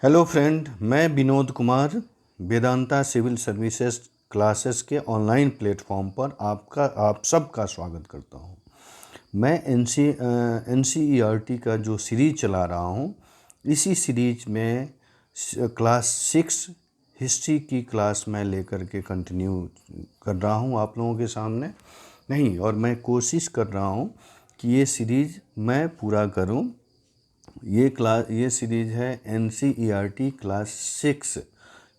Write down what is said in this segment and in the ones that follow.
Hello friend, मैं Vinod Kumar Vedanta civil services classes के online platform पर आप सबका स्वागत करता हूं। मैं एनसीईआरटी का जो सीरीज चला रहा हूं, इसी सीरीज में क्लास 6 हिस्ट्री की क्लास में लेकर के कंटिन्यू कर रहा हूं आप लोगों के सामने नहीं, और मैं कोशिश कर रहा हूं कि ये सीरीज मैं पूरा करूं। ये सीरीज है एनसीईआरटी क्लास 6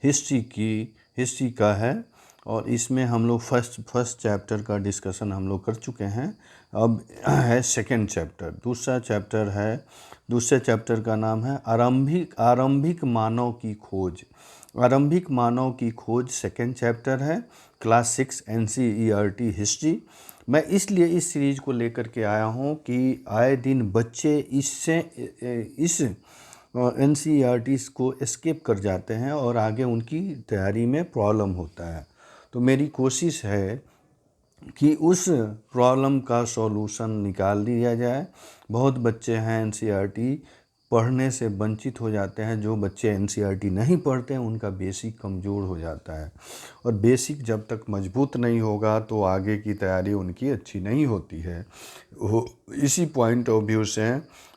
हिस्ट्री का है, और इसमें हम लोग फर्स्ट चैप्टर का डिस्कशन हम लोग कर चुके हैं। अब है सेकंड चैप्टर, दूसरे चैप्टर का नाम है आरंभिक मानव की खोज। आरंभिक मानव की खोज सेकंड चैप्टर है, क्लास 6 एनसीईआरटी हिस्ट्री। मैं इसलिए इस सीरीज को लेकर के आया हूँ कि आए दिन बच्चे इस एनसीईआरटी को एस्केप कर जाते हैं और आगे उनकी तैयारी में प्रॉब्लम होता है। तो मेरी कोशिश है कि उस प्रॉब्लम का सॉल्यूशन निकाल दिया जाए। बहुत बच्चे हैं एनसीईआरटी पढ़ने से वंचित हो जाते हैं। जो बच्चे एनसीईआरटी नहीं पढ़ते हैं उनका बेसिक कमज़ोर हो जाता है, और बेसिक जब तक मजबूत नहीं होगा तो आगे की तैयारी उनकी अच्छी नहीं होती है। इसी पॉइंट ऑफ व्यू से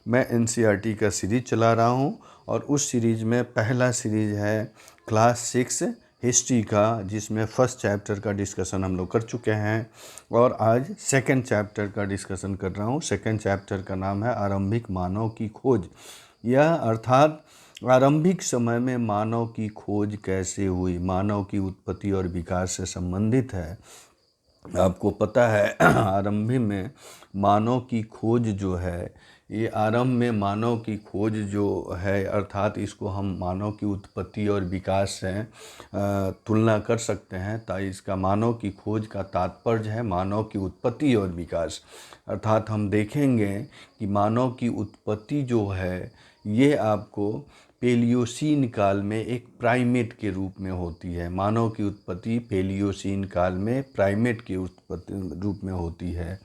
मैं एनसीईआरटी का सीरीज चला रहा हूँ, और उस सीरीज में पहला सीरीज है क्लास 6 हिस्ट्री का, जिसमें फर्स्ट चैप्टर का डिस्कशन हम लोग कर चुके हैं, और आज सेकंड चैप्टर का डिस्कशन कर रहा हूँ। सेकंड चैप्टर का नाम है आरंभिक मानव की खोज। यह अर्थात आरंभिक समय में मानव की खोज कैसे हुई, मानव की उत्पत्ति और विकास से संबंधित है। आपको पता है आरंभ में मानव की खोज जो है, ये आरंभ में मानव की खोज जो है, अर्थात इसको हम मानव की उत्पत्ति और विकास से तुलना कर सकते हैं। ताकि इसका मानव की खोज का तात्पर्य है मानव की उत्पत्ति और विकास। अर्थात हम देखेंगे कि मानव की उत्पत्ति जो है ये आपको पेलियोसीन काल में एक प्राइमेट के रूप में होती है। मानव की उत्पत्ति पेलियोसीन काल में प्राइमेट के उत्पत्ति रूप में होती है,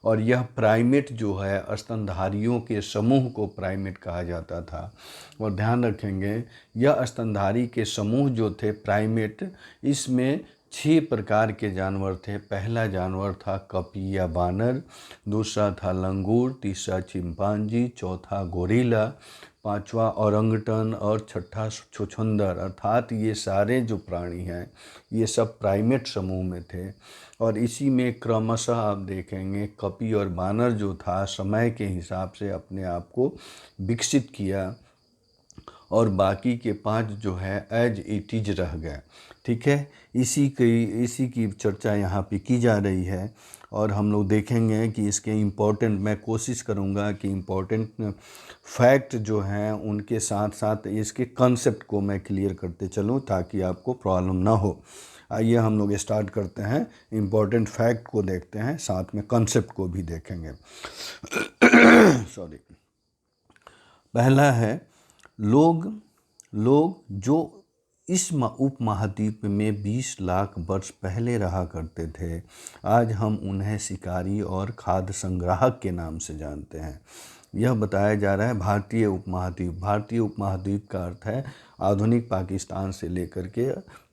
और यह प्राइमेट जो है स्तनधारियों के समूह को प्राइमेट कहा जाता था। और ध्यान रखेंगे, यह स्तनधारी के समूह जो थे प्राइमेट, इसमें 6 प्रकार के जानवर थे। पहला जानवर था कपी या बानर, दूसरा था लंगूर, तीसरा चिंपांजी, चौथा गोरिल्ला, पांचवा औरंगटन और छठा छुछुंदर। अर्थात ये सारे जो प्राणी हैं ये सब प्राइमेट समूह में थे। और इसी में क्रमशः आप देखेंगे कपी और बानर जो था समय के हिसाब से अपने आप को विकसित किया, और बाकी के 5 जो है एज इट इज रह गए। ठीक है, इसी की चर्चा यहाँ पे की जा रही है, और हम लोग देखेंगे कि इसके इम्पोर्टेंट, मैं कोशिश करूँगा कि इम्पोर्टेंट फैक्ट जो हैं उनके साथ साथ इसके कंसेप्ट को मैं क्लियर करते चलूँ ताकि आपको प्रॉब्लम ना हो। आइए हम लोग स्टार्ट करते हैं, इम्पोर्टेंट फैक्ट को देखते हैं, साथ में कंसेप्ट को भी देखेंगे। सॉरी। पहला है, लोग जो इस उपमहाद्वीप में 20 लाख वर्ष पहले रहा करते थे, आज हम उन्हें शिकारी और खाद्य संग्राहक के नाम से जानते हैं। यह बताया जा रहा है भारतीय उपमहाद्वीप का अर्थ है आधुनिक पाकिस्तान से लेकर के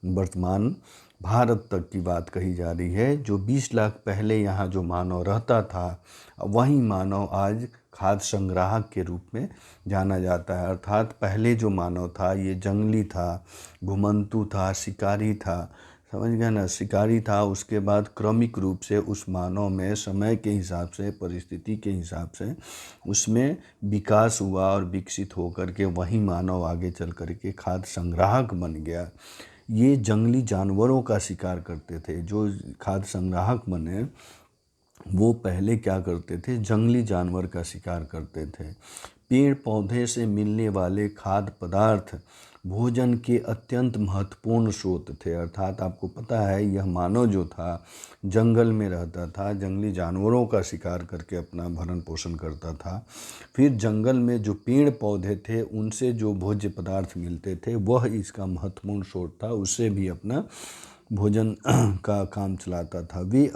वर्तमान भारत तक की बात कही जा रही है। जो 20 लाख पहले यहाँ जो मानव रहता था, वही मानव आज खाद्य संग्राहक के रूप में जाना जाता है। अर्थात पहले जो मानव था ये जंगली था, घुमंतू था, शिकारी था। समझ गए ना, शिकारी था। उसके बाद क्रमिक रूप से उस मानव में समय के हिसाब से, परिस्थिति के हिसाब से उसमें विकास हुआ, और विकसित होकर के वही मानव आगे चल कर के खाद्य संग्राहक बन गया। ये जंगली जानवरों का शिकार करते थे। जो खाद्य संग्राहक बने वो पहले क्या करते थे, जंगली जानवर का शिकार करते थे। पेड़ पौधे से मिलने वाले खाद्य पदार्थ भोजन के अत्यंत महत्वपूर्ण स्रोत थे। अर्थात आपको पता है यह मानव जो था जंगल में रहता था, जंगली जानवरों का शिकार करके अपना भरण पोषण करता था। फिर जंगल में जो पेड़ पौधे थे उनसे जो भोज्य पदार्थ मिलते थे वह इसका महत्वपूर्ण स्रोत था, उससे भी अपना भोजन का काम चलाता था। वे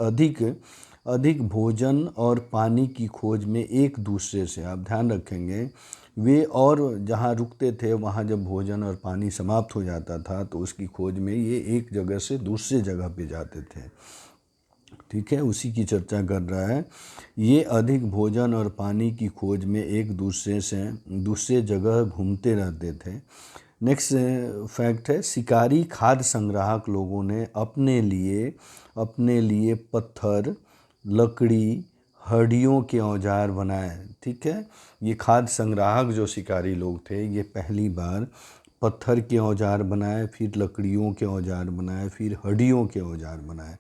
अधिक भोजन और पानी की खोज में एक दूसरे से, आप ध्यान रखेंगे, वे और जहाँ रुकते थे वहाँ जब भोजन और पानी समाप्त हो जाता था तो उसकी खोज में ये एक जगह से दूसरे जगह पे जाते थे। ठीक है, उसी की चर्चा कर रहा है। ये अधिक भोजन और पानी की खोज में एक दूसरे से दूसरे जगह घूमते रहते थे। नेक्स्ट फैक्ट है, शिकारी खाद्य संग्राहक लोगों ने अपने लिए पत्थर, लकड़ी, हड्डियों के औजार बनाए। ठीक है, ये खाद्य संग्राहक जो शिकारी लोग थे ये पहली बार पत्थर के औजार बनाए, फिर लकड़ियों के औजार बनाए, फिर हड्डियों के औजार बनाए।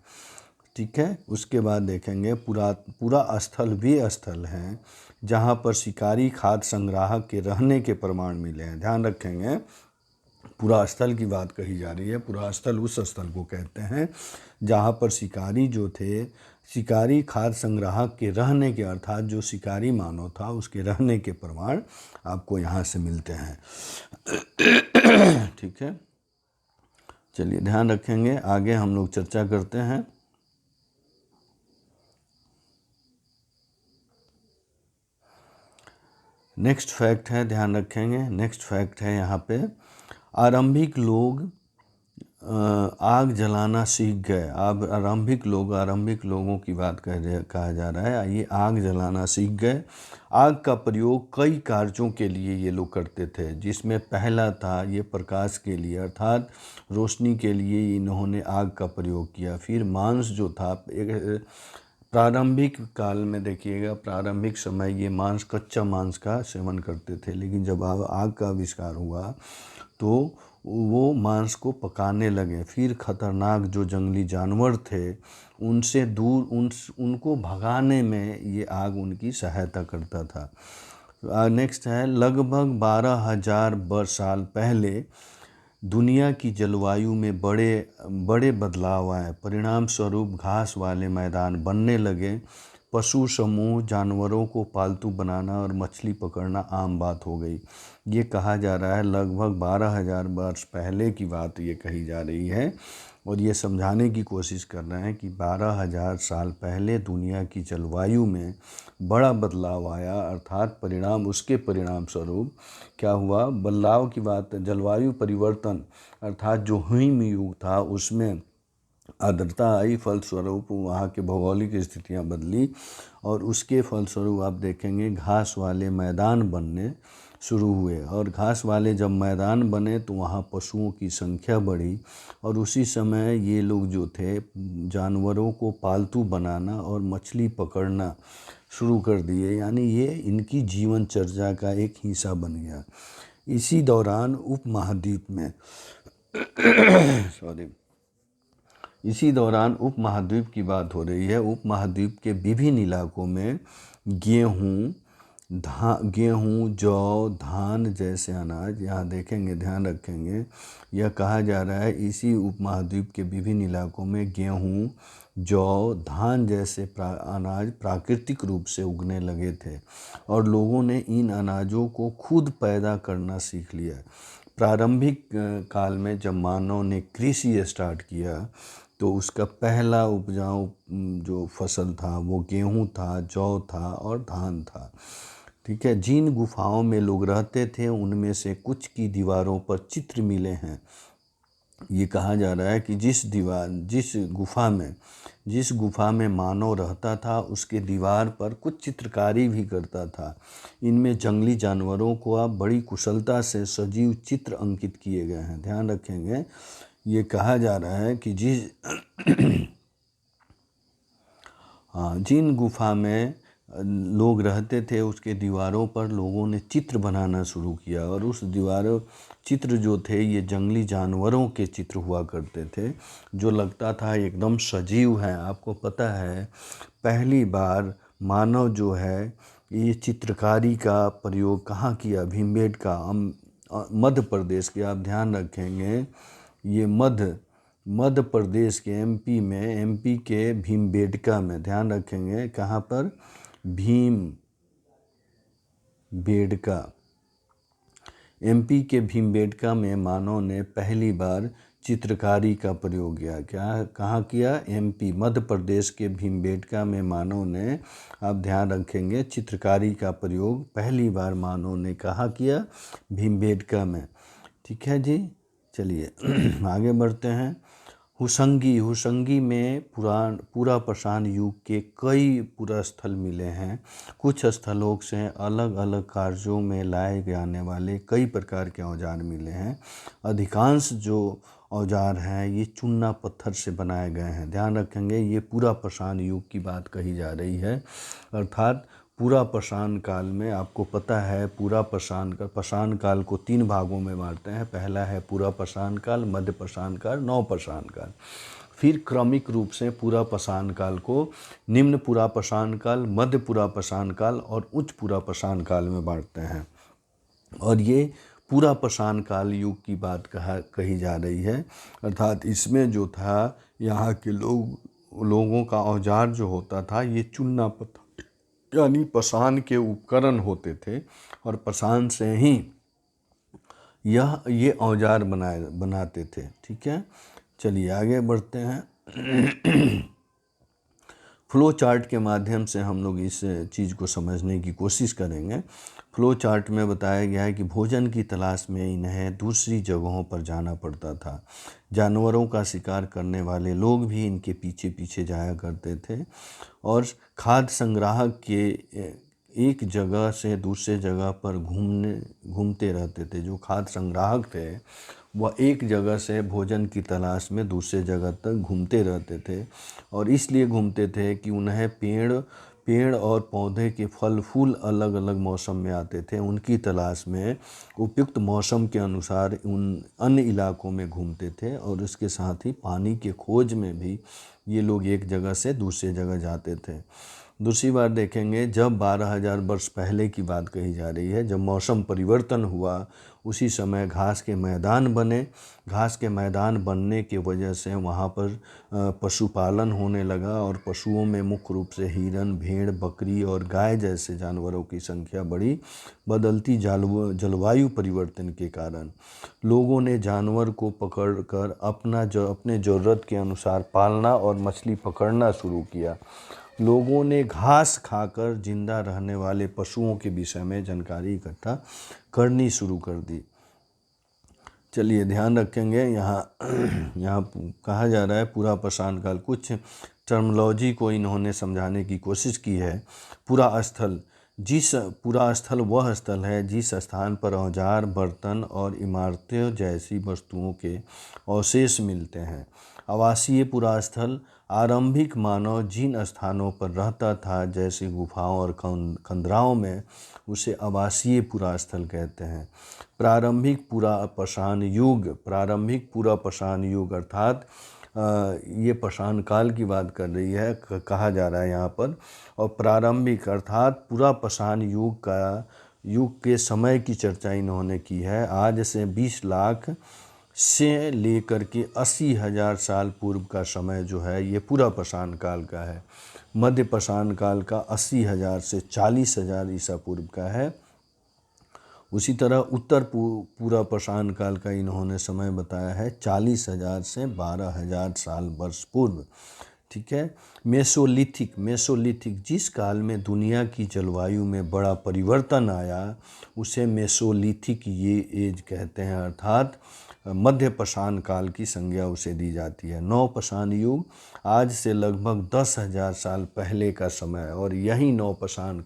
ठीक है, उसके बाद देखेंगे पूरा स्थल वे स्थल हैं जहाँ पर शिकारी खाद्य संग्राहक के रहने के प्रमाण मिले हैं। ध्यान रखेंगे, पूरा स्थल की बात कही जा रही है। पूरा स्थल उस स्थल को कहते हैं जहाँ पर शिकारी जो थे, शिकारी खाद्य संग्राहक के रहने के, अर्थात जो शिकारी मानव था उसके रहने के प्रमाण आपको यहाँ से मिलते हैं। ठीक है, चलिए ध्यान रखेंगे, आगे हम लोग चर्चा करते हैं। नेक्स्ट फैक्ट है, ध्यान रखेंगे, नेक्स्ट फैक्ट है यहाँ पे, आरंभिक लोग आग जलाना सीख गए। आरंभिक लोगों की बात कहा जा रहा है। ये आग जलाना सीख गए। आग का प्रयोग कई कार्यों के लिए ये लोग करते थे, जिसमें पहला था ये प्रकाश के लिए, अर्थात रोशनी के लिए इन्होंने आग का प्रयोग किया। फिर मांस जो था, प्रारंभिक काल में देखिएगा, प्रारंभिक समय ये कच्चा मांस का सेवन करते थे, लेकिन जब आग का आविष्कार हुआ तो वो मांस को पकाने लगे। फिर खतरनाक जो जंगली जानवर थे उनसे दूर उनको भगाने में ये आग उनकी सहायता करता था। नेक्स्ट है, लगभग 12,000 साल पहले दुनिया की जलवायु में बड़े बदलाव आए। परिणाम स्वरूप घास वाले मैदान बनने लगे। पशु समूह, जानवरों को पालतू बनाना और मछली पकड़ना आम बात हो गई। ये कहा जा रहा है लगभग 12,000 वर्ष पहले की बात ये कही जा रही है, और ये समझाने की कोशिश कर रहे हैं कि 12,000 साल पहले दुनिया की जलवायु में बड़ा बदलाव आया, अर्थात उसके परिणाम स्वरूप क्या हुआ, बदलाव की बात, जलवायु परिवर्तन, अर्थात जो हिम युग था उसमें आर्द्रता आई, फलस्वरूप वहाँ के भौगोलिक स्थितियाँ बदली, और उसके फलस्वरूप आप देखेंगे घास वाले मैदान बनने शुरू हुए। और घास वाले जब मैदान बने तो वहाँ पशुओं की संख्या बढ़ी, और उसी समय ये लोग जो थे जानवरों को पालतू बनाना और मछली पकड़ना शुरू कर दिए, यानी ये इनकी जीवनचर्या का एक हिस्सा बन गया। इसी दौरान उपमहाद्वीप में इसी दौरान उपमहाद्वीप की बात हो रही है। उपमहाद्वीप के विभिन्न इलाकों में गेहूँ, जौ, धान जैसे अनाज, यहाँ देखेंगे, ध्यान रखेंगे, यह कहा जा रहा है इसी उपमहाद्वीप के विभिन्न इलाकों में गेहूँ, जौ, धान जैसे अनाज प्राकृतिक रूप से उगने लगे थे, और लोगों ने इन अनाजों को खुद पैदा करना सीख लिया। प्रारंभिक काल में जब मानव ने कृषि स्टार्ट किया तो उसका पहला उपजाऊ जो फसल था वो गेहूँ था, जौ था और धान था। ठीक है, जिन गुफाओं में लोग रहते थे उनमें से कुछ की दीवारों पर चित्र मिले हैं। ये कहा जा रहा है कि जिस गुफा में मानव रहता था उसके दीवार पर कुछ चित्रकारी भी करता था। इनमें जंगली जानवरों को आप बड़ी कुशलता से सजीव चित्र अंकित किए गए हैं। ध्यान रखेंगे, ये कहा जा रहा है कि जिन गुफा में लोग रहते थे उसके दीवारों पर लोगों ने चित्र बनाना शुरू किया, और उस चित्र जो थे ये जंगली जानवरों के चित्र हुआ करते थे, जो लगता था एकदम सजीव हैं। आपको पता है पहली बार मानव जो है ये चित्रकारी का प्रयोग कहाँ किया, भीमबेटका, मध्य प्रदेश के, आप ध्यान रखेंगे ये मध्य प्रदेश के एमपी के भीमबेटका में, ध्यान रखेंगे कहाँ पर, भीमबेटका, एमपी के भीमबेटका में मानव ने पहली बार चित्रकारी का प्रयोग किया। क्या कहाँ किया? एमपी मध्य प्रदेश के भीमबेटका में मानव ने, आप ध्यान रखेंगे, चित्रकारी का प्रयोग पहली बार मानव ने कहाँ किया? भीमबेटका में। ठीक है जी, चलिए आगे बढ़ते हैं। हुसंगी में पूरा पाषाण युग के कई पुरास्थल मिले हैं। कुछ स्थलों से अलग अलग कार्यों में लाए जाने वाले कई प्रकार के औजार मिले हैं। अधिकांश जो औजार हैं ये चूना पत्थर से बनाए गए हैं। ध्यान रखेंगे, ये पूरा पाषाण युग की बात कही जा रही है, अर्थात पूरा पाषाण काल में आपको पता है पूरा पाषाण काल को 3 भागों में बांटते हैं। पहला है पूरा पाषाण काल, मध्य पाषाण काल, नव पाषाण काल। फिर क्रमिक रूप से पूरा पाषाण काल को निम्न पूरा पाषाण काल, मध्य पूरा पाषाण काल और उच्च पूरा पाषाण काल में बांटते हैं। और ये पूरा पाषाण काल युग की बात कही जा रही है, अर्थात इसमें जो था यहाँ के लोगों का औजार जो होता था ये चूना पत्थर यानी पाषाण के उपकरण होते थे और पाषाण से ही ये औजार बनाते थे। ठीक है, चलिए आगे बढ़ते हैं। फ्लो चार्ट के माध्यम से हम लोग इस चीज़ को समझने की कोशिश करेंगे। फ्लो चार्ट में बताया गया है कि भोजन की तलाश में इन्हें दूसरी जगहों पर जाना पड़ता था। जानवरों का शिकार करने वाले लोग भी इनके पीछे पीछे जाया करते थे और खाद्य संग्राहक के एक जगह से दूसरे जगह पर घूमते रहते थे। जो खाद्य संग्राहक थे वह एक जगह से भोजन की तलाश में दूसरे जगह तक घूमते रहते थे और इसलिए घूमते थे कि उन्हें पेड़ और पौधे के फल फूल अलग अलग मौसम में आते थे। उनकी तलाश में उपयुक्त मौसम के अनुसार उन अन्य इलाकों में घूमते थे और उसके साथ ही पानी के खोज में भी ये लोग एक जगह से दूसरे जगह जाते थे। दूसरी बार देखेंगे, जब 12,000 वर्ष पहले की बात कही जा रही है, जब मौसम परिवर्तन हुआ उसी समय घास के मैदान बने। घास के मैदान बनने की वजह से वहाँ पर पशुपालन होने लगा और पशुओं में मुख्य रूप से हिरन, भेड़, बकरी और गाय जैसे जानवरों की संख्या बढ़ी। बदलती जलवायु परिवर्तन के कारण लोगों ने जानवर को पकड़कर अपने ज़रूरत के अनुसार पालना और मछली पकड़ना शुरू किया। लोगों ने घास खाकर जिंदा रहने वाले पशुओं के विषय में जानकारी इकट्ठा करनी शुरू कर दी। चलिए ध्यान रखेंगे, यहाँ कहा जा रहा है पूरा पाषाण काल। कुछ टर्मिनोलॉजी को इन्होंने समझाने की कोशिश की है। पूरा स्थल वह स्थल है जिस स्थान पर औजार, बर्तन और इमारतें जैसी वस्तुओं के अवशेष मिलते हैं। आवासीय पुरा स्थल आरंभिक मानव जिन स्थानों पर रहता था जैसे गुफाओं और खंदराओं में, उसे आवासीय पुरा स्थल कहते हैं। प्रारंभिक पूरा पाषाण युग अर्थात ये पाषाण काल की बात कर रही है, कहा जा रहा है यहाँ पर। और प्रारंभिक अर्थात पूरा पाषाण युग के समय की चर्चा इन्होंने की है। आज से 20 लाख से लेकर के 80,000 साल पूर्व का समय जो है ये पूरा पाषाण काल का है। मध्य पाषाण काल का 80,000 से 40,000 ईसा पूर्व का है। उसी तरह उत्तर पूरा पाषाण काल का इन्होंने समय बताया है 40,000 से 12,000 साल वर्ष पूर्व। ठीक है। मेसोलिथिक जिस काल में दुनिया की जलवायु में बड़ा परिवर्तन आया उसे मेसोलिथिक ये एज कहते हैं, अर्थात मध्य पाषाण काल की संज्ञा उसे दी जाती है। नव पाषाण युग आज से लगभग 10,000 साल पहले का समय, और यही नव पाषाण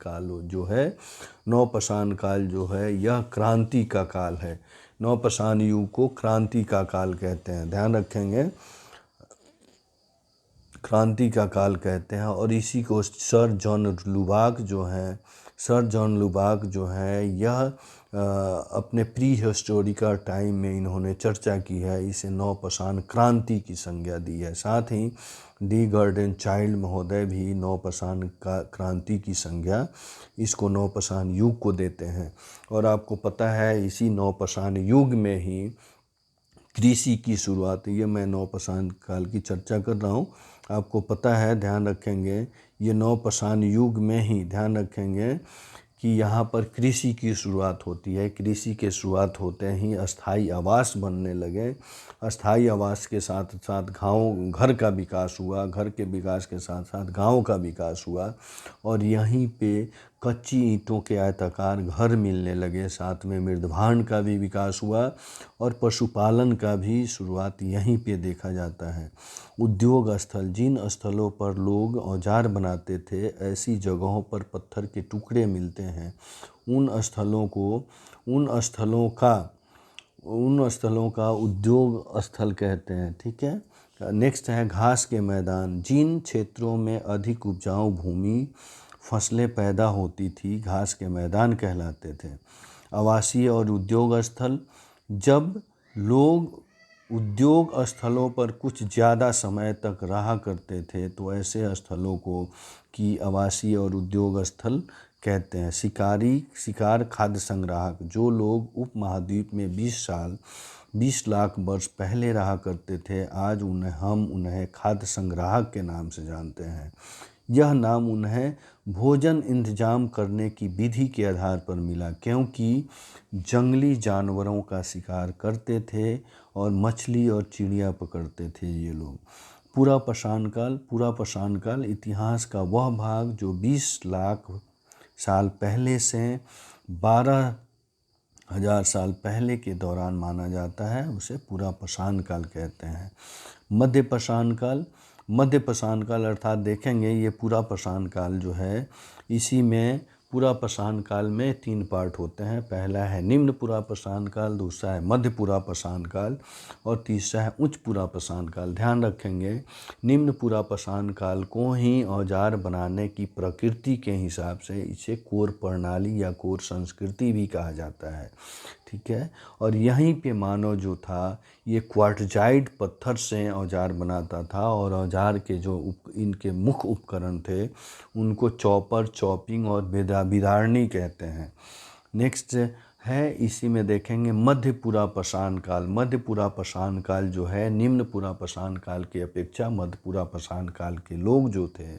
काल जो है यह क्रांति का काल है। नव पाषाण युग को क्रांति का काल कहते हैं, ध्यान रखेंगे, क्रांति का काल कहते हैं। और इसी को सर जॉन लुबाक जो है यह अपने प्री हिस्टोरिकल टाइम में इन्होंने चर्चा की है, इसे नव पाषाण क्रांति की संज्ञा दी है। साथ ही डी गार्डन चाइल्ड महोदय भी नव पाषाण क्रांति की संज्ञा इसको नव पाषाण युग को देते हैं। और आपको पता है इसी नव पाषाण युग में ही कृषि की शुरुआत, ये मैं नव पाषाण काल की चर्चा कर रहा हूँ, आपको पता है, ध्यान रखेंगे, ये नव पाषाण युग में ही, ध्यान रखेंगे, कि यहाँ पर कृषि की शुरुआत होती है। कृषि के शुरुआत होते ही अस्थाई आवास बनने लगे। अस्थाई आवास के साथ साथ घर का विकास हुआ। घर के विकास के साथ साथ गांव का विकास हुआ और यहीं पे कच्ची ईंटों के आयताकार घर मिलने लगे। साथ में मृदभांड का भी विकास हुआ और पशुपालन का भी शुरुआत यहीं पे देखा जाता है। उद्योग स्थल, जिन स्थलों पर लोग औजार बनाते थे, ऐसी जगहों पर पत्थर के टुकड़े मिलते हैं। उन स्थलों का उद्योग स्थल कहते हैं। ठीक है। नेक्स्ट है घास के मैदान। जिन क्षेत्रों में अधिक उपजाऊ भूमि, फसलें पैदा होती थी, घास के मैदान कहलाते थे। आवासीय और उद्योग स्थल, जब लोग उद्योग स्थलों पर कुछ ज़्यादा समय तक रहा करते थे तो ऐसे स्थलों को की आवासीय और उद्योग स्थल कहते हैं। शिकार खाद्य संग्राहक, जो लोग उपमहाद्वीप में 20 लाख वर्ष पहले रहा करते थे, आज हम उन्हें खाद्य संग्राहक के नाम से जानते हैं। यह नाम उन्हें भोजन इंतजाम करने की विधि के आधार पर मिला, क्योंकि जंगली जानवरों का शिकार करते थे और मछली और चिड़िया पकड़ते थे ये लोग। पूरा पाषाण काल इतिहास का वह भाग जो 20 लाख साल पहले से 12,000 साल पहले के दौरान माना जाता है, उसे पूरा पाषाण काल कहते हैं। मध्य पाषाण काल अर्थात देखेंगे ये पूरा पाषाण काल जो है, इसी में पूरा पाषाण काल में 3 पार्ट होते हैं। पहला है निम्न पूरा पाषाण काल, दूसरा है मध्य पूरा पाषाण काल और तीसरा है उच्च पूरा पाषाण काल। ध्यान रखेंगे, निम्न पूरा पाषाण काल को ही औजार बनाने की प्रकृति के हिसाब से इसे कोर प्रणाली या कोर संस्कृति भी कहा जाता है। ठीक है। और यहीं पे मानव जो था ये क्वार्टजाइट पत्थर से औजार बनाता था और औजार के जो इनके मुख्य उपकरण थे उनको चॉपर, चॉपिंग और बिदारनी कहते हैं। नेक्स्ट है, इसी में देखेंगे मध्य पूरा पाषाण काल। मध्य पूरा पाषाण काल जो है, निम्न पूरा पाषाण काल की अपेक्षा मध्य पूरा पाषाण काल के लोग जो थे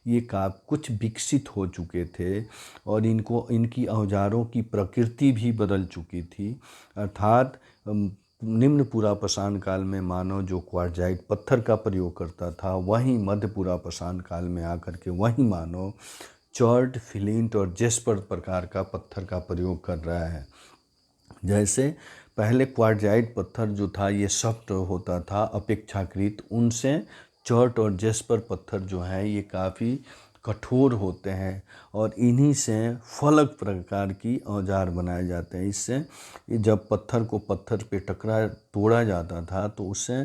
ये कुछ विकसित हो चुके थे और इनकी औजारों की प्रकृति भी बदल चुकी थी। अर्थात निम्न पूरा पाषाण काल में मानव जो क्वार्टजाइट पत्थर का प्रयोग करता था, वहीं मध्य पूरा पाषाण काल में आकर के वही मानव चॉर्ट, फ्लिंट और जेस्पर प्रकार का पत्थर का प्रयोग कर रहा है। जैसे पहले क्वार्टजाइट पत्थर जो था ये सॉफ्ट होता था अपेक्षाकृत, उनसे चॉर्ट और जेस्पर पत्थर जो है ये काफ़ी कठोर होते हैं और इन्हीं से फलक प्रकार की औजार बनाए जाते हैं। इससे जब पत्थर को पत्थर पे तोड़ा जाता था तो उससे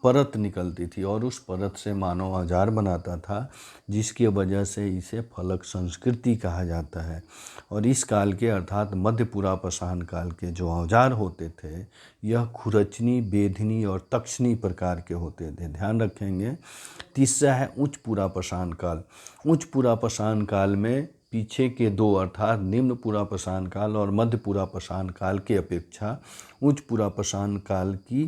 परत निकलती थी और उस परत से मानव औजार बनाता था, जिसकी वजह से इसे फलक संस्कृति कहा जाता है। और इस काल के अर्थात मध्य पूरा पाषाण काल के जो औजार होते थे यह खुरचनी, बेधनी और तक्षनी प्रकार के होते थे। ध्यान रखेंगे। तीसरा है उच्च पूरा पाषाण काल। उच्च पूरा पाषाण काल में पीछे के 2 अर्थात निम्न पूरा पाषाण काल और मध्य पूरा पाषाण काल के अपेक्षा उच्च पूरा पाषाण काल की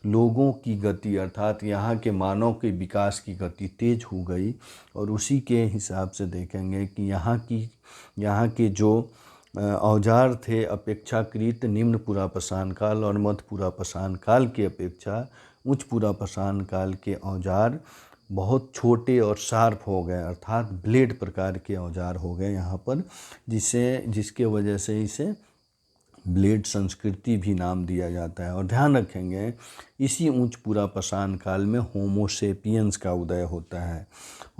लोगों की गति अर्थात यहाँ के मानव के विकास की गति तेज हो गई और उसी के हिसाब से देखेंगे कि यहाँ के जो औजार थे अपेक्षाकृत निम्न पूरा पाषाण काल और मध्य पूरा पाषाण काल की अपेक्षा उच्च पूरा पाषाण काल के औजार बहुत छोटे और शार्प हो गए, अर्थात ब्लेड प्रकार के औजार हो गए यहाँ पर, जिसके वजह से इसे ब्लेड संस्कृति भी नाम दिया जाता है। और ध्यान रखेंगे इसी उच्च पूरा पाषाण काल में होमोसेपियंस का उदय होता है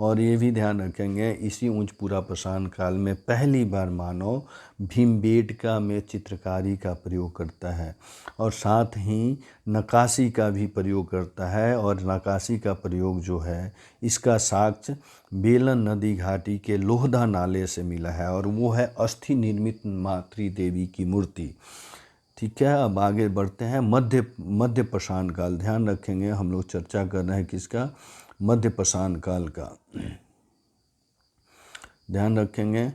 और ये भी ध्यान रखेंगे इसी उच्च पूरा पाषाण काल में पहली बार मानव भीमबेटका में चित्रकारी का प्रयोग करता है और साथ ही नक्काशी का भी प्रयोग करता है। और नक्काशी का प्रयोग जो है इसका साक्ष्य बेलन नदी घाटी के लोहदा नाले से मिला है और वो है अस्थि निर्मित मातृ देवी की मूर्ति। ठीक है। अब आगे बढ़ते हैं मध्य पाषाण काल। ध्यान रखेंगे हम लोग चर्चा कर रहे हैं किसका, मध्य पाषाण काल का। ध्यान रखेंगे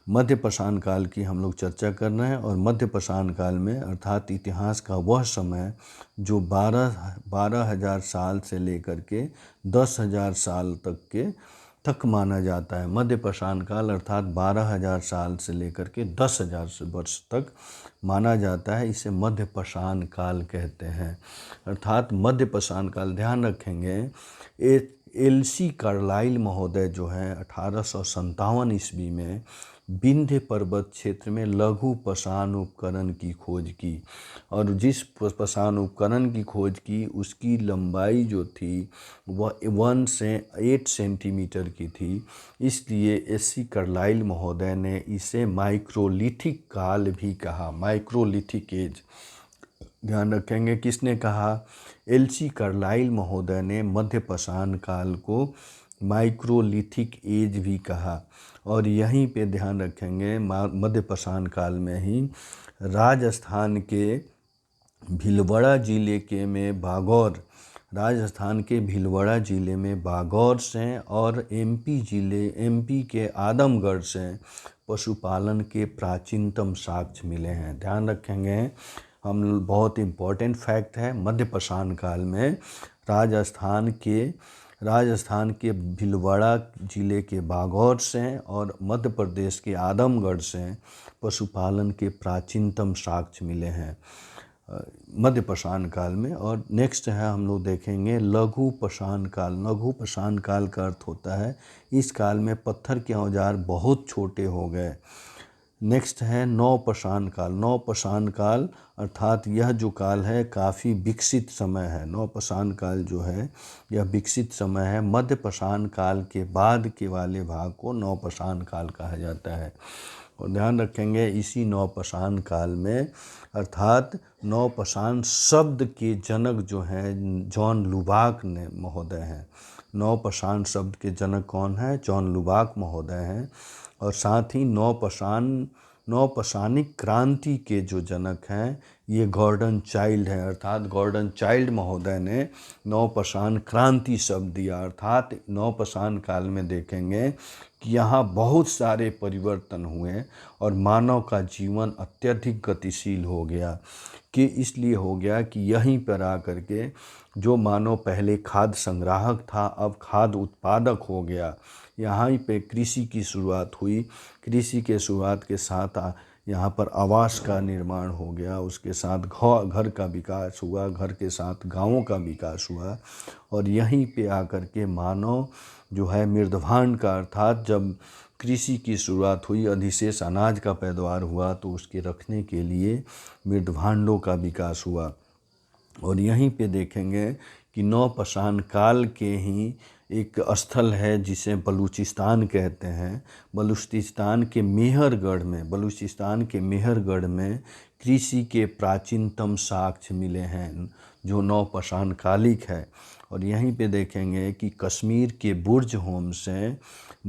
मध्य पाषाण काल की हम लोग चर्चा कर रहे हैं और मध्य पाषाण काल में अर्थात इतिहास का वह समय जो 12,000 साल से लेकर के 10,000 साल तक माना जाता है। मध्य पाषाण काल अर्थात 12,000 साल से लेकर के 10,000 वर्ष तक माना जाता है। इसे मध्य पाषाण काल कहते हैं। अर्थात मध्य पाषाण काल, ध्यान रखेंगे, एलसी कार्लाइल महोदय जो है 1857 ईस्वी में विंध्य पर्वत क्षेत्र में लघु पाषाण उपकरण की खोज की, और जिस पाषाण उपकरण की खोज की उसकी लंबाई जो थी वह 1 से 8 सेंटीमीटर की थी। इसलिए एलसी कार्लाइल महोदय ने इसे माइक्रोलिथिक काल भी कहा, माइक्रोलिथिक एज। ध्यान रखेंगे, किसने कहा? एलसी कार्लाइल महोदय ने मध्य पाषाण काल को माइक्रोलिथिक एज भी कहा। और यहीं पे ध्यान रखेंगे, मध्य पाषाण काल में ही राजस्थान के भीलवाड़ा जिले के में बागौर, राजस्थान के भीलवाड़ा जिले में बागौर से और एमपी के आदमगढ़ से पशुपालन के प्राचीनतम साक्ष्य मिले हैं। ध्यान रखेंगे, हम बहुत इम्पोर्टेंट फैक्ट है, मध्य पाषाण काल में राजस्थान के भीलवाड़ा जिले के बागौर से और मध्य प्रदेश के आदमगढ़ से पशुपालन के प्राचीनतम साक्ष्य मिले हैं मध्य पाषाण काल में। और नेक्स्ट है, हम लोग देखेंगे लघु पाषाण काल। लघु पाषाण काल का अर्थ होता है इस काल में पत्थर के औजार बहुत छोटे हो गए। नेक्स्ट है नवपाषाण काल। नवपाषाण काल अर्थात यह जो काल है काफ़ी विकसित समय है। नवपाषाण काल जो है यह विकसित समय है। मध्य पाषाण काल के बाद के वाले भाग को नवपाषाण काल कहा जाता है। और ध्यान रखेंगे, इसी नवपाषाण काल में अर्थात नवपाषाण शब्द के जनक जो हैं जॉन लुबाक ने महोदय हैं। नवपाषाण शब्द के जनक कौन है? जॉन लुबाक महोदय हैं। और साथ ही नवपाषाणिक क्रांति के जो जनक हैं ये गॉर्डन चाइल्ड हैं। अर्थात गॉर्डन चाइल्ड महोदय ने नवपाषाण क्रांति शब्द दिया। अर्थात नवपाषाण काल में देखेंगे कि यहाँ बहुत सारे परिवर्तन हुए और मानव का जीवन अत्यधिक गतिशील हो गया। कि इसलिए हो गया कि यहीं पर आकर के जो मानव पहले खाद्य संग्राहक था अब खाद्य उत्पादक हो गया। यहाँ पे कृषि की शुरुआत हुई। कृषि के शुरुआत के साथ यहाँ पर आवास का निर्माण हो गया, उसके साथ घर का विकास हुआ, घर के साथ गांवों का विकास हुआ। और यहीं पे आकर के मानव जो है मृदभांड का, अर्थात जब कृषि की शुरुआत हुई, अधिशेष अनाज का पैदावार हुआ तो उसके रखने के लिए मृदभांडों का विकास हुआ। और यहीं पे देखेंगे कि नवपाषाण काल के ही एक स्थल है जिसे बलूचिस्तान कहते हैं। बलूचिस्तान के मेहरगढ़ में कृषि के प्राचीनतम साक्ष्य मिले हैं जो नवपाषाण कालिक है। और यहीं पे देखेंगे कि कश्मीर के बुर्ज होम से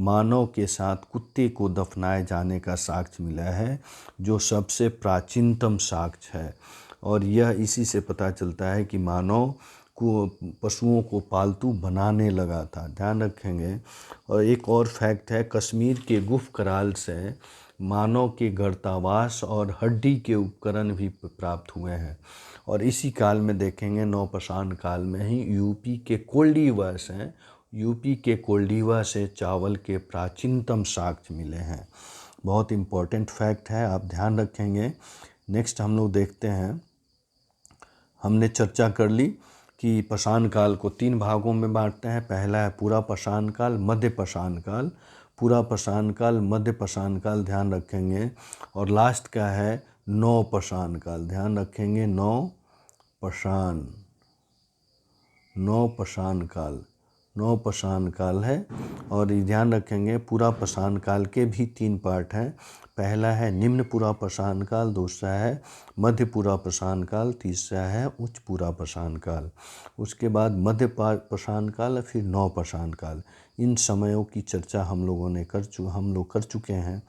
मानव के साथ कुत्ते को दफनाए जाने का साक्ष्य मिला है जो सबसे प्राचीनतम साक्ष्य है। और यह इसी से पता चलता है कि मानव को पशुओं को पालतू बनाने लगा था। ध्यान रखेंगे। और एक और फैक्ट है, कश्मीर के गुफ कराल से मानव के गर्तावास और हड्डी के उपकरण भी प्राप्त हुए हैं। और इसी काल में देखेंगे नवपाषाण काल में ही यूपी के कोल्डीवा से चावल के प्राचीनतम साक्ष्य मिले हैं। बहुत इम्पोर्टेंट फैक्ट है, आप ध्यान रखेंगे। नेक्स्ट हम लोग देखते हैं, हमने चर्चा कर ली कि पाषाण काल को 3 भागों में बांटते हैं। पहला है पूरा पाषाण काल, मध्य पाषाण काल, पूरा पाषाण काल, मध्य पाषाण काल, ध्यान रखेंगे। और लास्ट का है नवपाषाण काल, ध्यान रखेंगे, नवपाषाण काल है। और ये ध्यान रखेंगे पूरा पाषाण काल के भी 3 पार्ट हैं। पहला है निम्न पूरा पाषाण काल, दूसरा है मध्य पूरा पाषाण काल, तीसरा है उच्च पूरा पाषाण काल। उसके बाद मध्य पाषाण काल, फिर नवपाषाण काल। इन समयों की चर्चा हम लोग कर चुके हैं।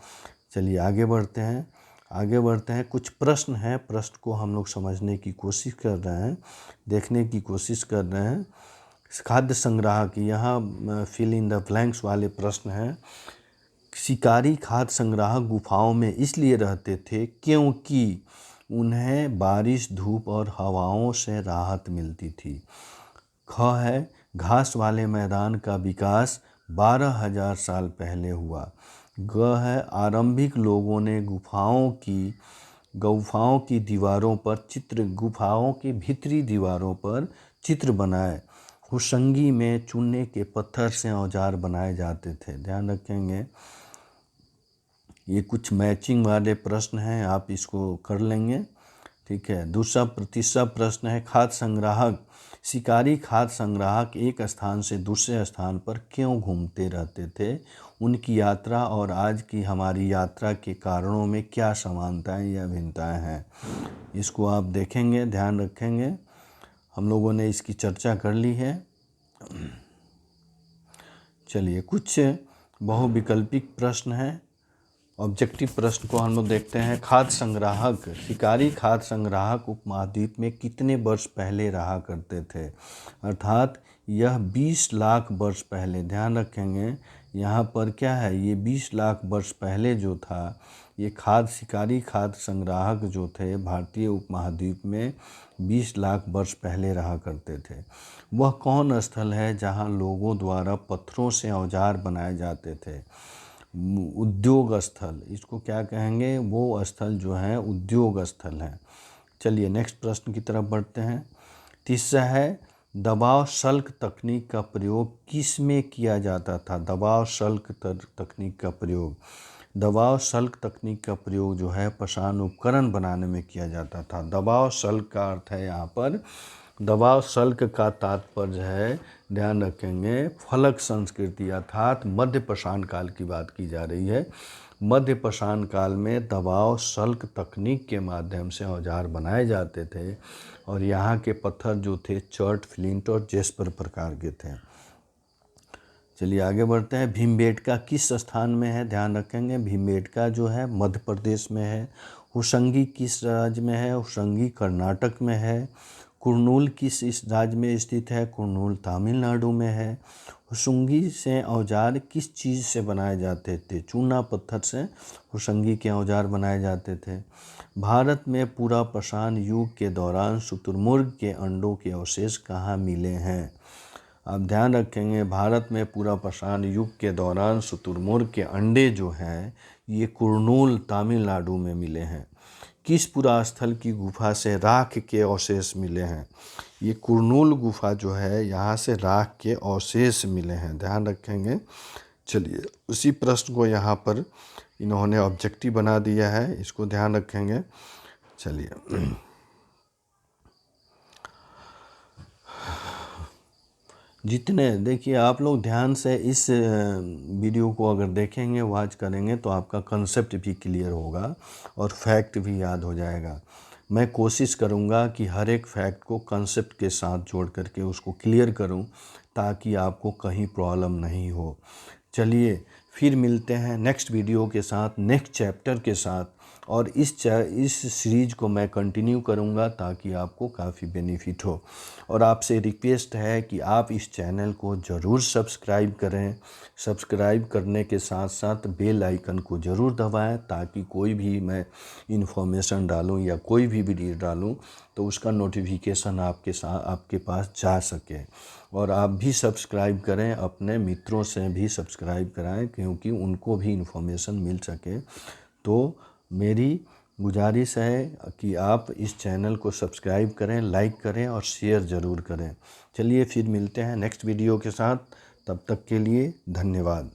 चलिए आगे बढ़ते हैं। कुछ प्रश्न हैं, प्रश्न को हम लोग समझने की कोशिश कर रहे हैं, देखने की कोशिश कर रहे हैं। खाद्य संग्रह की यहाँ फिल इन द ब्लैंक्स वाले प्रश्न हैं। शिकारी खाद्य संग्राहक गुफाओं में इसलिए रहते थे क्योंकि उन्हें बारिश, धूप और हवाओं से राहत मिलती थी। ख है घास वाले मैदान का विकास 12,000 साल पहले हुआ। ग है आरंभिक लोगों ने गुफाओं की दीवारों पर चित्र, गुफाओं की भीतरी दीवारों पर चित्र बनाए। हुशंगी में चूने के पत्थर से औजार बनाए जाते थे। ध्यान रखेंगे, ये कुछ मैचिंग वाले प्रश्न हैं, आप इसको कर लेंगे। ठीक है। तीसरा प्रश्न है खाद्य संग्राहक। शिकारी खाद्य संग्राहक एक स्थान से दूसरे स्थान पर क्यों घूमते रहते थे? उनकी यात्रा और आज की हमारी यात्रा के कारणों में क्या समानताएं या भिन्नताएं हैं? इसको आप देखेंगे, ध्यान रखेंगे। हम लोगों ने इसकी चर्चा कर ली है। चलिए, कुछ बहुविकल्पिक प्रश्न हैं। ऑब्जेक्टिव प्रश्न को हम लोग देखते हैं। शिकारी खाद्य संग्राहक उपमहाद्वीप में कितने वर्ष पहले रहा करते थे? अर्थात यह 20 लाख वर्ष पहले, ध्यान रखेंगे यहाँ पर क्या है, ये 20 लाख वर्ष पहले जो था, ये शिकारी खाद्य संग्राहक जो थे भारतीय उपमहाद्वीप में 20 लाख वर्ष पहले रहा करते थे। वह कौन स्थल है जहाँ लोगों द्वारा पत्थरों से औजार बनाए जाते थे? उद्योग स्थल, इसको क्या कहेंगे? वो स्थल जो है उद्योग स्थल है। चलिए नेक्स्ट प्रश्न की तरफ बढ़ते हैं। तीसरा है दबाव शल्क तकनीक का प्रयोग किस में किया जाता था? दबाव शल्क तकनीक का प्रयोग, दबाव शल्क तकनीक का प्रयोग जो है पाषाण उपकरण बनाने में किया जाता था। दबाव शल्क का अर्थ है यहाँ पर, दबाव शल्क का तात्पर्य है, ध्यान रखेंगे, फलक संस्कृति अर्थात मध्य पाषाण काल की बात की जा रही है। मध्य पाषाण काल में दबाव शल्क तकनीक के माध्यम से औजार बनाए जाते थे और यहाँ के पत्थर जो थे चर्ट, फ्लिंट और जेस्पर प्रकार के थे। चलिए आगे बढ़ते हैं। भीमबेटका किस स्थान में है? ध्यान रखेंगे, भीमबेटका जो है मध्य प्रदेश में है। हुशंगी किस राज्य में है? हुशंगी कर्नाटक में है। कुर्नूल किस इस राज्य में स्थित है? कुर्नूल तमिलनाडु में है। हुशंगी से औजार किस चीज़ से बनाए जाते थे? चूना पत्थर से हुशंगी के औजार बनाए जाते थे। भारत में पूरा पाषाण युग के दौरान शुतुरमुर्ग के अंडों के अवशेष कहाँ मिले हैं? आप ध्यान रखेंगे, भारत में पूरा पाषाण युग के दौरान शुतुरमुर्ग के अंडे जो हैं ये कुर्नूल तमिलनाडु में मिले हैं। किस पुरा स्थल की गुफा से राख के अवशेष मिले हैं? ये कुर्नूल गुफा जो है यहाँ से राख के अवशेष मिले हैं, ध्यान रखेंगे। चलिए उसी प्रश्न को यहाँ पर इन्होंने ऑब्जेक्टिव बना दिया है, इसको ध्यान रखेंगे। चलिए देखिए आप लोग ध्यान से इस वीडियो को अगर देखेंगे, वॉच करेंगे तो आपका कंसेप्ट भी क्लियर होगा और फैक्ट भी याद हो जाएगा। मैं कोशिश करूंगा कि हर एक फैक्ट को कंसेप्ट के साथ जोड़ करके उसको क्लियर करूं ताकि आपको कहीं प्रॉब्लम नहीं हो। चलिए फिर मिलते हैं नेक्स्ट वीडियो के साथ, नेक्स्ट चैप्टर के साथ, और इस सीरीज को मैं कंटिन्यू करूंगा ताकि आपको काफ़ी बेनिफिट हो। और आपसे रिक्वेस्ट है कि आप इस चैनल को ज़रूर सब्सक्राइब करें। सब्सक्राइब करने के साथ साथ बेल आइकन को ज़रूर दबाएं ताकि कोई भी मैं इन्फॉर्मेशन डालूं या कोई भी वीडियो डालूं तो उसका नोटिफिकेशन आपके पास जा सके। और आप भी सब्सक्राइब करें, अपने मित्रों से भी सब्सक्राइब कराएं क्योंकि उनको भी इन्फॉर्मेशन मिल सके। तो मेरी गुजारिश है कि आप इस चैनल को सब्सक्राइब करें, लाइक करें और शेयर ज़रूर करें। चलिए फिर मिलते हैं नेक्स्ट वीडियो के साथ, तब तक के लिए धन्यवाद।